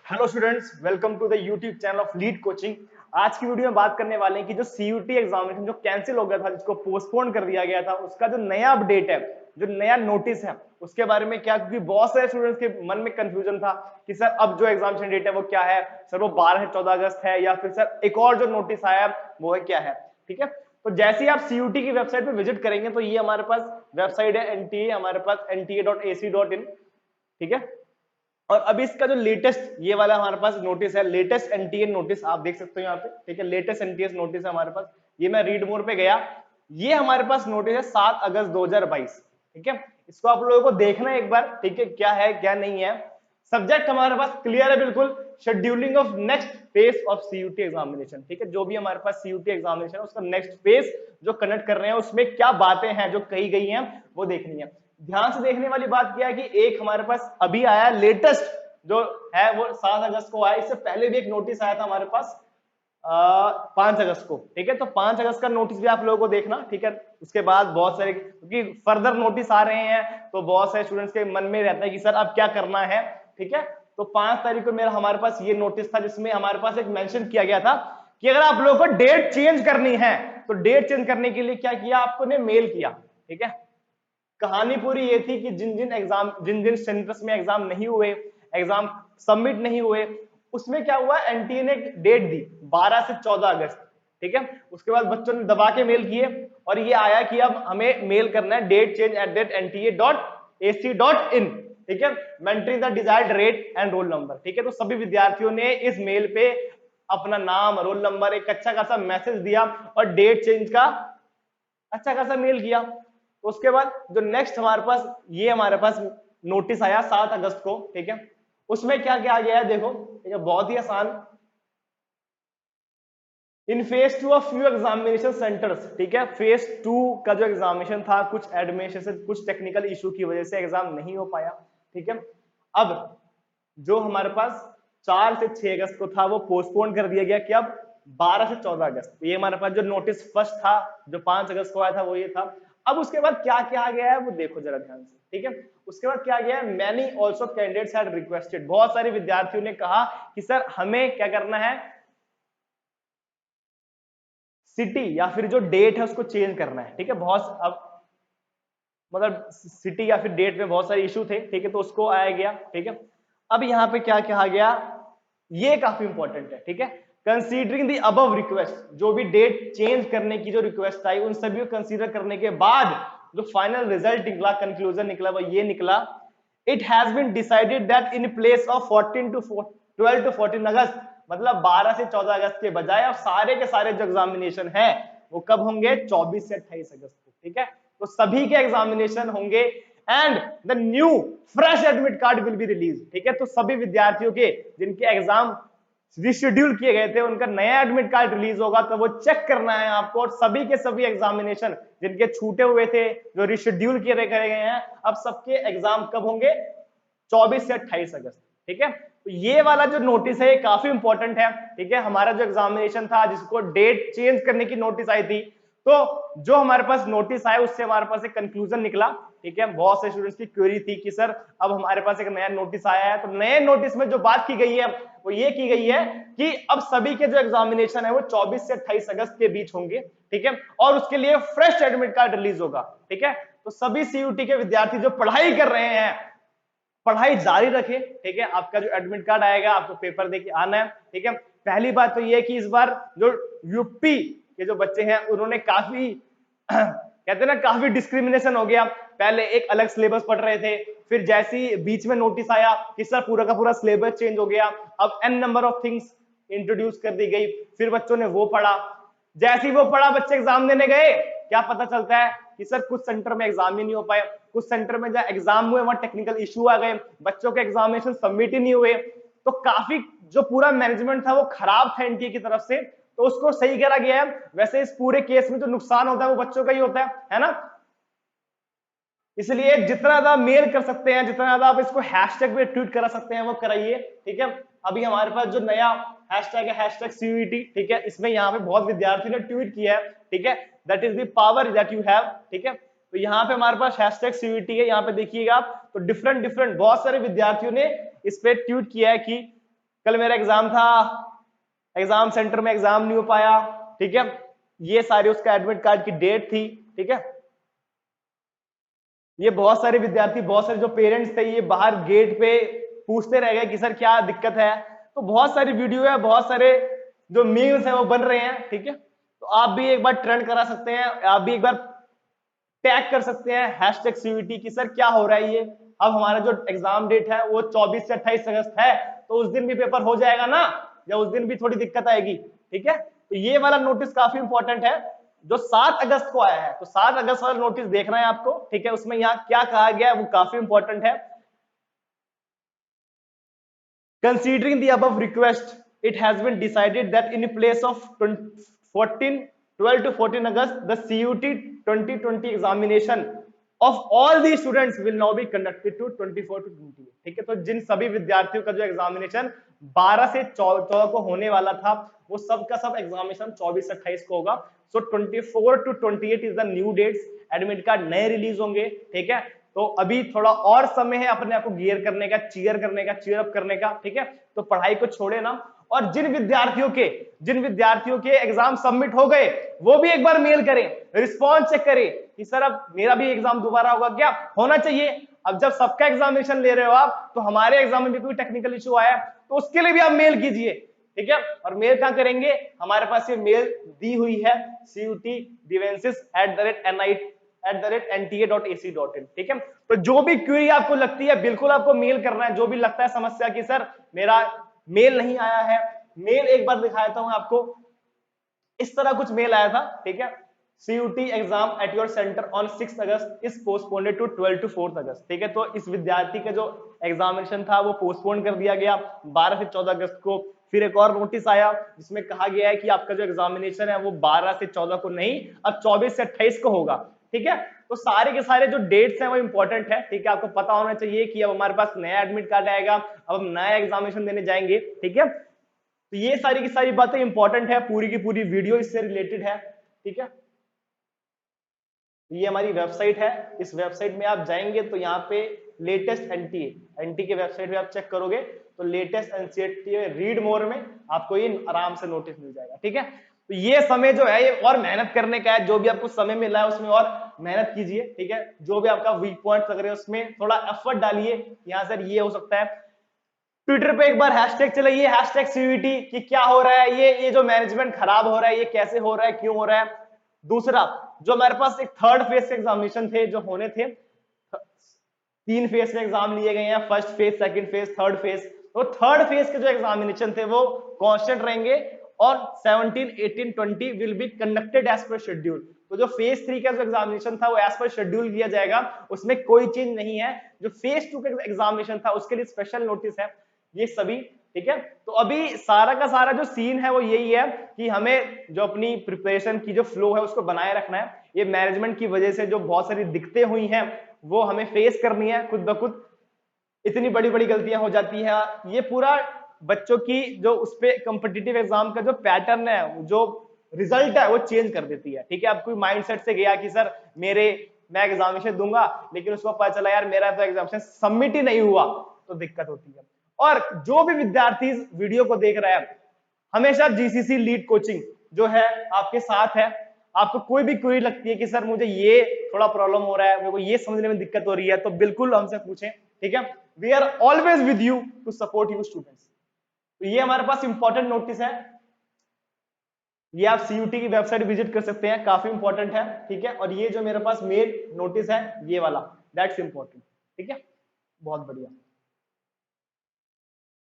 Hello students, welcome to the YouTube channel of lead coaching. आज की video में बात करने वाले हैं कि जो सीयूटी एग्जामिनेशन जो कैंसिल हो गया था, जिसको पोस्टपोन कर दिया गया था, उसका जो नया अपडेट है, जो नया नोटिस है, उसके बारे में क्या, क्योंकि बहुत सारे स्टूडेंट्स के मन में कंफ्यूजन था कि सर अब जो एग्जामिनेशन डेट है वो क्या है, सर वो 12 से 14 अगस्त है या फिर सर एक और जो नोटिस आया वो है क्या है। ठीक है, तो जैसे ही आप सीयूटी की वेबसाइट पे विजिट करेंगे तो ये हमारे पास वेबसाइट है एनटीए, हमारे पास nta.ac.in। ठीक है, और अभी इसका जो लेटेस्ट ये वाला हमारे पास नोटिस है, लेटेस्ट एनटीए नोटिस आप देख सकते हो यहाँ पे। ठीक है, लेटेस्ट एनटीए नोटिस है हमारे पास। ये मैं रीड मोड पे गया, ये हमारे पास नोटिस है 7 अगस्त 2022। ठीक है, इसको आप लोगों को देखना है एक बार। ठीक है, क्या है क्या नहीं है। सब्जेक्ट हमारे पास क्लियर है बिल्कुल, scheduling of next phase of CUT examination. ठीक है, जो भी हमारे पास सीयूटी एग्जामिनेशन है उसका नेक्स्ट फेज जो कंडक्ट कर रहे हैं उसमें क्या बातें हैं जो कही गई हैं वो देखनी है। ध्यान से देखने वाली बात क्या है कि एक हमारे पास अभी आया लेटेस्ट जो है वो 7 अगस्त को आया। इससे पहले भी एक नोटिस आया था हमारे पास 5 अगस्त को। ठीक है, तो 5 अगस्त का नोटिस भी आप लोगों को देखना। ठीक है, उसके बाद बहुत सारे, क्योंकि फर्दर नोटिस आ रहे हैं तो बहुत सारे स्टूडेंट्स के मन में रहता है कि सर अब क्या करना है। ठीक है, तो 5 तारीख को मेरा हमारे पास ये नोटिस था जिसमें हमारे पास एक मेंशन किया गया था कि अगर आप लोगों को डेट चेंज करनी है तो डेट चेंज करने के लिए क्या किया, आपको ने मेल किया। ठीक है, कहानी पूरी ये थी कि जिन जिन सेंटर्स में एग्जाम नहीं हुए, एग्जाम सबमिट नहीं हुए, उसमें क्या हुआ, एनटीए ने डेट दी 12 से 14 अगस्त। ठीक है, उसके बाद बच्चों ने दबा के मेल किए और ये आया कि अब हमें मेल करना है डेट चेंज @nta.ac.in। ठीक है, mentoring the desired rate and roll number. ठीक है, तो सभी विद्यार्थियों ने इस मेल पे अपना नाम, रोल नंबर, एक अच्छा खासा मैसेज दिया और डेट चेंज का अच्छा खासा मेल किया। तो उसके बाद जो नेक्स्ट हमारे पास ये हमारे पास नोटिस आया 7 अगस्त को। ठीक है, उसमें क्या क्या आ गया है देखो। ठीक है, बहुत ही आसान। In phase 2 of few examination centres. ठीक है, फेज 2 का जो एग्जामिनेशन था, कुछ एडमिनिस्ट्रेशन कुछ टेक्निकल इशू की वजह से एग्जाम नहीं हो पाया। ठीक है, अब जो हमारे पास 4 से 6 अगस्त को था वो पोस्टपोन कर दिया गया कि अब 12 से 14 अगस्त। ये हमारे पास जो नोटिस फर्स्ट था जो 5 अगस्त को आया था वो ये था। अब उसके बाद क्या क्या आ गया है वो देखो जरा ध्यान से। ठीक है, उसके बाद क्या आ गया है, many also candidates had requested, बहुत सारे विद्यार्थियों ने कहा कि सर हमें क्या करना है, सिटी या फिर जो डेट है उसको चेंज करना है। ठीक है, बहुत अब मतलब सिटी या फिर डेट में बहुत सारे इशू थे। ठीक है, तो उसको आया गया। ठीक है, अब यहाँ पे क्या कहा गया, ये काफी इंपॉर्टेंट है। ठीक है, कंसीडरिंग द अबव रिक्वेस्ट, जो भी डेट चेंज करने की जो रिक्वेस्ट आई उन सभी को कंसीडर करने के बाद जो फाइनल रिजल्ट निकला, कंक्लूजन निकला, वो ये निकला, it has been decided that in place of 12 to 14 August, मतलब 12 से 14 अगस्त के बजाय अब सारे के सारे जो एग्जामिनेशन है वो कब होंगे, 24 से 28 अगस्त को। ठीक है, तो सभी के एग्जामिनेशन होंगे and the new fresh admit card will be release. ठीक है, तो सभी विद्यार्थियों के जिनके एग्जाम रिशेड्यूल किए गए थे उनका नया एडमिट कार्ड रिलीज होगा, तो वो चेक करना है आपको। और सभी के सभी एग्जामिनेशन जिनके छूटे हुए थे, जो रिशेड्यूल किए गए हैं, अब सबके एग्जाम कब होंगे, 24 से 28 अगस्त। ठीक है, तो ये वाला जो नोटिस है ये काफी इंपॉर्टेंट है। ठीक है, हमारा जो एग्जामिनेशन था जिसको डेट चेंज करने की नोटिस आई थी, तो जो हमारे पास नोटिस आया उससे हमारे पास एक कंक्लूजन निकला। ठीक है, बहुत से स्टूडेंट्स की क्वेरी थी कि सर अब हमारे पास एक नया नोटिस आया है, तो नए नोटिस में जो बात की गई है वो ये की गई है कि अब सभी के जो एग्जामिनेशन है वो 24 से 28 अगस्त के बीच होंगे। ठीक है, और उसके लिए फ्रेश एडमिट कार्ड रिलीज होगा। ठीक है, तो सभी सीयूटी के विद्यार्थी जो पढ़ाई कर रहे हैं पढ़ाई जारी रखें। ठीक है, आपका जो एडमिट कार्ड आएगा आपको पेपर देके आना है। ठीक है, पहली बात तो ये है कि इस बार जो यूपी के जो बच्चे हैं उन्होंने काफी कहते हैं ना, काफी डिस्क्रिमिनेशन हो गया। पहले एक अलग सिलेबस पढ़ रहे थे, फिर जैसी बीच में नोटिस आया कि सर पूरा का पूरा सिलेबस चेंज हो गया, अब n number of things introduce कर दी गई, फिर बच्चों ने वो पढ़ा। जैसे ही वो पढ़ा बच्चे एग्जाम देने गए, क्या पता चलता है कि सर कुछ सेंटर में एग्जाम ही नहीं हो पाए, कुछ सेंटर में जहां एग्जाम हुए वहां टेक्निकल इशू आ गए, बच्चों के एग्जामिनेशन सबमिट ही नहीं हुए। तो काफी जो पूरा मैनेजमेंट था वो खराब था एनटीए की तरफ से, तो उसको सही करा गया है। वैसे इस पूरे केस में जो नुकसान होता है वो बच्चों का ही होता है ना। इसलिए जितना ज्यादा मेल कर सकते हैं, जितना ज्यादा आप इसको हैशटैग पे ट्वीट करा सकते हैं वो कराइए। ठीक है, अभी हमारे पास जो नया हैशटैग है हैशटैग सीयूईटी। ठीक है, इसमें यहाँ पे बहुत विद्यार्थियों ने ट्वीट किया है। ठीक है, that is the power that you have. ठीक है, तो यहाँ पे हमारे पास हैशटैग सीयूईटी है, यहाँ पे देखिएगा आप, तो डिफरेंट डिफरेंट बहुत सारे विद्यार्थियों ने इस पे ट्वीट किया है कि कल मेरा एग्जाम था, एग्जाम सेंटर में एग्जाम नहीं हो पाया, ठीक है, ये सारी उसका एडमिट कार्ड की डेट थी, ठीक है। ये बहुत सारे विद्यार्थी, बहुत सारे जो पेरेंट्स थे, ये बाहर गेट पे पूछते रह गए कि सर क्या दिक्कत है। तो बहुत सारी वीडियो है, बहुत सारे जो मीम्स है वो बन रहे हैं, ठीक है। तो आप भी एक बार ट्रेंड करा सकते हैं, आप भी एक बार टैग कर सकते हैं हैशटैग सीयूटी की सर क्या हो रहा है ये। अब हमारा जो एग्जाम डेट है वो 24 से 28 अगस्त है, तो उस दिन भी पेपर हो जाएगा ना, या उस दिन भी थोड़ी दिक्कत आएगी, ठीक है। तो ये वाला नोटिस काफी इंपॉर्टेंट है जो 7 अगस्त को आया है, तो 7 अगस्त वाला नोटिस देखना है आपको, ठीक है। उसमें यहाँ क्या कहा गया है वो काफी इंपॉर्टेंट है। Considering the above request, it has been decided that in place of 12 to 14 August, the CUT 2020 examination of all the students will now be conducted to 24 to 28, ठीक है। तो जिन सभी विद्यार्थियों का जो एग्जामिनेशन 12 से 14 को होने वाला था, वो सब का सब एग्जामिनेशन 24 से 28 को होगा। So 24 to 28 is the new dates, admit card नए रिलीज होंगे, ठीक है। तो अभी थोड़ा और समय है अपने आप को गियर करने का, चीयर करने का, चीयर अप करने का, ठीक है। तो पढ़ाई को छोड़े ना, और जिन विद्यार्थियों के एग्जाम सबमिट हो गए वो भी एक बार मेल करें, रिस्पॉन्स चेक करें कि सर अब मेरा भी एग्जाम दोबारा होगा क्या, होना चाहिए। अब जब सबका एग्जामिनेशन ले रहे हो आप, तो हमारे एग्जाम में भी कोई टेक्निकल इशू आया तो उसके लिए भी आप मेल कीजिए, ठीक है। और मेल कहां करेंगे, हमारे पास ये मेल दी हुई है cutdivensis@nta.ac.in, ठीक है। तो जो भी क्वेरी आपको लगती है बिल्कुल आपको मेल करना है, जो भी लगता है समस्या की सर मेरा मेल नहीं आया है, मेल एक बार दिखाता हूं आपको, इस तरह कुछ मेल आया था, ठीक है। CUT exam at your centre on 6 August is postponed to 12 to 4 August, ठीक है। तो इस विद्यार्थी का जो एग्जामिनेशन था वो पोस्टपोन कर दिया गया 12 से 14 अगस्त को। फिर एक और नोटिस आया जिसमें कहा गया है कि आपका जो एग्जामिनेशन है वो 12 से 14 को नहीं, अब 24 से 28 को होगा, ठीक है। तो सारे के सारे जो डेट्स हैं वो इंपॉर्टेंट है, ठीक है। आपको पता होना चाहिए कि अब हमारे पास नया एडमिट कार्ड आएगा, अब हम नया एग्जामिनेशन देने जाएंगे, ठीक है। तो ये सारी की सारी बातें इंपॉर्टेंट है, पूरी की पूरी वीडियो इससे रिलेटेड है, ठीक है। ये हमारी वेबसाइट है, इस वेबसाइट में आप जाएंगे तो यहाँ पे लेटेस्ट एनटी के वेबसाइट पे आप चेक करोगे तो लेटेस्ट एनसीईआरटी रीड मोर में आपको ये आराम से नोटिस मिल जाएगा, ठीक है। तो ये समय जो है ये और मेहनत करने का है, जो भी आपको समय मिला है उसमें और मेहनत कीजिए, ठीक है। जो भी आपका वीक पॉइंट लग रहे हैं उसमें थोड़ा एफर्ट डालिए, यहाँ सर ये हो सकता है। ट्विटर पे एक बार हैशटैग चलाइए हैशटैग सीयूटी कि क्या हो रहा है, ये जो मैनेजमेंट खराब हो रहा है ये कैसे हो रहा है, क्यों हो रहा है। दूसरा, जो हमारे पास एक थर्ड फेज के एग्जामिनेशन थे जो होने थे, 3 फेज में एग्जाम लिए गए हैं, first phase, second phase, third phase. तो थर्ड फेज के जो एग्जामिनेशन थे वो कांस्टेंट रहेंगे और 17, 18, 20 will be conducted as per schedule. तो जो फेज 3 का जो एग्जामिनेशन था वो एज पर शेड्यूल किया जाएगा, उसमें कोई चेंज नहीं है। जो फेज 2 का एग्जामिनेशन था उसके लिए स्पेशल नोटिस है ये सभी, ठीक है। तो अभी सारा का सारा जो सीन है वो यही है कि हमें जो अपनी प्रिपरेशन की जो फ्लो है उसको बनाए रखना है। ये मैनेजमेंट की वजह से जो बहुत सारी दिक्कतें हुई हैं वो हमें फेस करनी है खुद ब खुद, इतनी बड़ी बड़ी गलतियां हो जाती हैं। ये पूरा बच्चों की जो उस पे कॉम्पिटिटिव एग्जाम का जो पैटर्न है, जो रिजल्ट है वो चेंज कर देती है, ठीक है। अब कोई माइंडसेट से गया कि सर मैं एग्जामिनेशन दूंगा लेकिन उसको पता चला यार मेरा तो एग्जामिनेशन सबमिट ही नहीं हुआ, तो दिक्कत होती है। और जो भी विद्यार्थी इस वीडियो को देख रहा है, हमेशा जीसीसी लीड कोचिंग जो है आपके साथ है। आपको कोई भी क्वेरी लगती है कि सर मुझे ये थोड़ा प्रॉब्लम हो रहा है, मेरे को ये समझने में दिक्कत हो रही है, तो बिल्कुल हमसे पूछें, ठीक है। We are always with you to support you students. तो ये हमारे पास इंपॉर्टेंट नोटिस है, ये आप सीयूटी की वेबसाइट विजिट कर सकते हैं, काफी इंपॉर्टेंट है, ठीक है। और ये जो मेरे पास मेल नोटिस है ये वाला, दैट्स इंपॉर्टेंट, ठीक है। बहुत बढ़िया।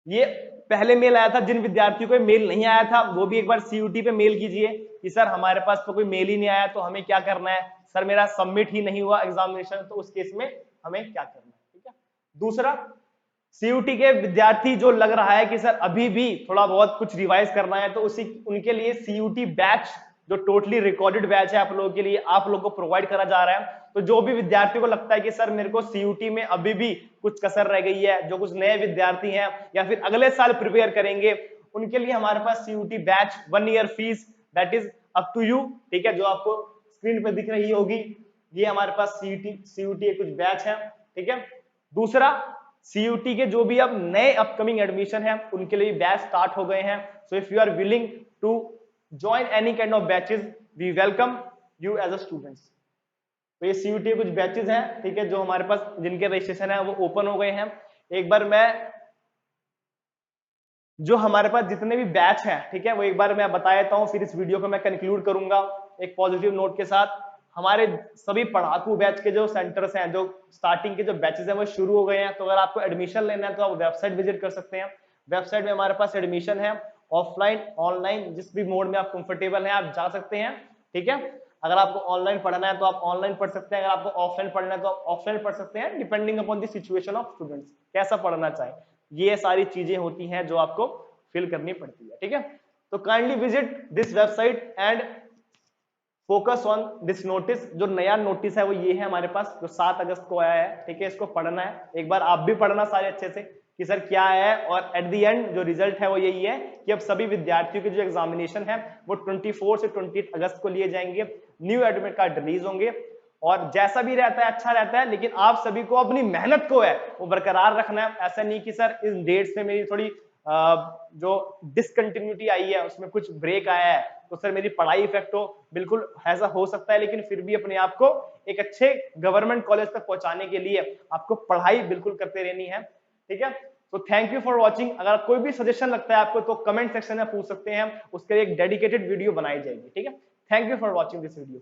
ये पहले मेल आया था, जिन विद्यार्थियों को मेल नहीं आया था वो भी एक बार सीयूटी पे मेल कीजिए कि सर हमारे पास तो कोई मेल ही नहीं आया, तो हमें क्या करना है, सर मेरा सबमिट ही नहीं हुआ एग्जामिनेशन, तो उस केस में हमें क्या करना है, ठीक है। दूसरा, सीयूटी के विद्यार्थी जो लग रहा है कि सर अभी भी थोड़ा बहुत कुछ रिवाइज करना है, तो उनके लिए सीयूटी बैच जो टोटली रिकॉर्डेड बैच है आप लोगों के लिए, आप लोगों को प्रोवाइड करा जा रहा है। तो जो भी विद्यार्थियों को लगता है कि सर मेरे को सीयूटी में अभी भी कुछ कसर रह गई है, जो कुछ नए विद्यार्थी हैं या फिर अगले साल प्रिपेयर करेंगे, उनके लिए हमारे पास CUET batch 1 year fees that is up to you, ठीक है, जो आपको स्क्रीन पे दिख रही होगी। ये हमारे पास सीयूटी के कुछ बैच है, ठीक है। दूसरा, CUT के जो भी अब नए अपकमिंग एडमिशन है उनके लिए बैच स्टार्ट हो गए हैं। So if you are willing to join any kind of batches, we welcome you as a students. तो ये CUT के कुछ बैचेस हैं, ठीक है, जो हमारे पास जिनके रजिस्ट्रेशन है वो ओपन हो गए हैं। एक बार मैं जो हमारे पास जितने भी बैच हैं, ठीक है, वो एक बार मैं बता देता हूँ, फिर इस वीडियो को मैं कंक्लूड करूंगा एक पॉजिटिव नोट के साथ। हमारे सभी पढ़ाकू बैच के जो सेंटर्स हैं, जो स्टार्टिंग के जो बैचेस हैं वो शुरू हो गए हैं। तो अगर आपको एडमिशन लेना है तो आप वेबसाइट विजिट कर सकते हैं। वेबसाइट में हमारे पास एडमिशन है, ऑफलाइन ऑनलाइन जिस भी मोड में आप कंफर्टेबल हैं आप जा सकते हैं, ठीक है। अगर आपको ऑनलाइन पढ़ना है तो आप ऑनलाइन पढ़ सकते हैं, अगर आपको ऑफलाइन पढ़ना है तो आप ऑफलाइन पढ़ सकते हैं, depending upon the situation of students, कैसा पढ़ना चाहे। ये सारी चीजें होती हैं जो आपको फिल करनी पड़ती है, ठीक है। तो kindly visit this website and focus on this notice. जो नया नोटिस है वो ये है हमारे पास, जो 7 अगस्त को आया है, ठीक है। इसको पढ़ना है, एक बार आप भी पढ़ना सारे अच्छे से कि सर क्या है, और एट द एंड जो रिजल्ट है वो यही है कि अब सभी विद्यार्थियों के जो एग्जामिनेशन है वो 24 से 20 अगस्त को लिए जाएंगे। न्यू एडमिट कार्ड रिलीज होंगे, और जैसा भी रहता है अच्छा रहता है, लेकिन आप सभी को अपनी मेहनत को है वो बरकरार रखना है। ऐसा नहीं कि सर इस डेट से मेरी थोड़ी जो डिसकंटिन्यूटी आई है उसमें कुछ ब्रेक आया है तो सर मेरी पढ़ाई इफेक्ट हो, बिल्कुल ऐसा हो सकता है, लेकिन फिर भी अपने आप को एक अच्छे गवर्नमेंट कॉलेज तक पहुंचाने के लिए आपको पढ़ाई बिल्कुल करते रहनी है, ठीक है। तो थैंक यू फॉर वॉचिंग। अगर कोई भी सजेशन लगता है आपको तो कमेंट सेक्शन में पूछ सकते हैं, उसके लिए एक डेडिकेटेड वीडियो बनाई जाएगी, ठीक है। Thank you for watching this video.